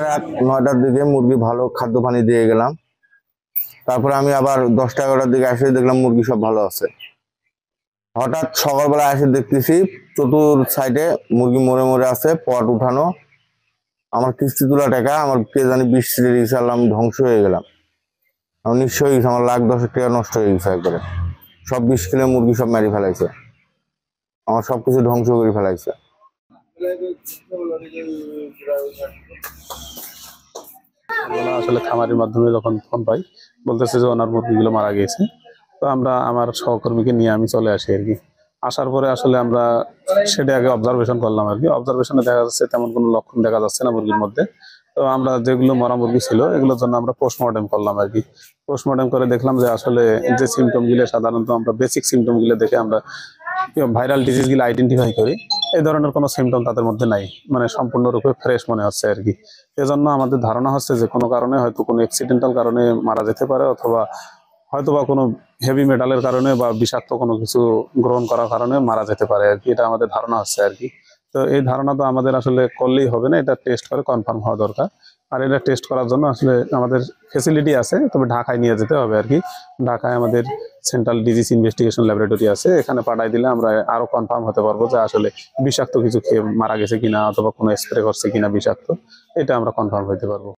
রাত 9টার দিকে মুরগি ভালো খাদ্য পানি দিয়ে গেলাম। তারপরে আমি আবার 10টা 11টার দিকে এসে দেখলাম মুরগি সব ভালো আছে। হঠাৎ সকালবেলা এসে দেখতেছি চতুর সাইডে মুরগি মরে মরে আছে, পট উঠানো। আমার কিস্তি তোলা টাকা আমার কে জানি 20 রিক্সালাম, ধ্বংস হয়ে গেলাম। আমি নিঃস্ব হয়ে গেছে, আমার লাখ 10 টাকা নষ্ট হয়ে গেছে একবারে। সব 20 কিলো মুরগি সব মেরে ফেলাইছে, আমার সবকিছু ধ্বংস করে ফেলাইছে। আসলে খামারের মাধ্যমে যখন ফোন পাই, বলতেছে যে ওনার মুরগিগুলো মারা গেছে। তো আমরা আমার সহকর্মীকে নিয়ে আমি চলে আসি আর কি। আসার পরে আসলে আমরা সেটা আগে অবজারভেশন করলাম আর কি। অবজারভেশনে দেখা যাচ্ছে তেমন কোনো লক্ষণ দেখা যাচ্ছে না মুরগির মধ্যে। তো আমরা যেগুলো মরা মুরগি ছিল এগুলোর জন্য আমরা পোস্টমর্টেম করলাম আর কি। পোস্টমর্টেম করে দেখলাম যে আসলে যে সিমটম গুলো সাধারণত আমরা বেসিক সিমটম গুলো দেখে আমরা ভাইরাল ডিজিজ গুলো আইডেন্টিফাই করি, এই ধরনের কোনো সিমটম তাদের মধ্যে নাই, মানে সম্পূর্ণরূপে ফ্রেশ মনে হচ্ছে আর কি। এজন্য আমাদের ধারণা হচ্ছে যে কোনো কারণে হয়তো কোনো অ্যাক্সিডেন্টাল কারণে মারা যেতে পারে, অথবা হয়তোবা কোনো হেভি মেটালের কারণে বা বিষাক্ত কোনো কিছু গ্রহণ করার কারণে মারা যেতে পারে আর কি। এটা আমাদের ধারণা হচ্ছে আর কি। তো এই ধারণা তো আমাদের আসলে করলেই হবে না, এটা টেস্ট করে কনফার্ম হওয়া দরকার। আর এটা টেস্ট করার জন্য আসলে আমাদের ফেসিলিটি আছে, তবে ঢাকায় নিয়ে যেতে হবে আর কি। ঢাকায় আমাদের সেন্ট্রাল ডিজিজ ইনভেস্টিগেশন ল্যাবরেটরি আছে, এখানে পাঠাই দিলে আমরা আরো কনফার্ম হতে পারবো যে আসলে বিষাক্ত কিছু খেয়ে মারা গেছে কিনা, অথবা কোনো স্প্রে করছে কিনা বিষাক্ত, এটা আমরা কনফার্ম হতে পারবো।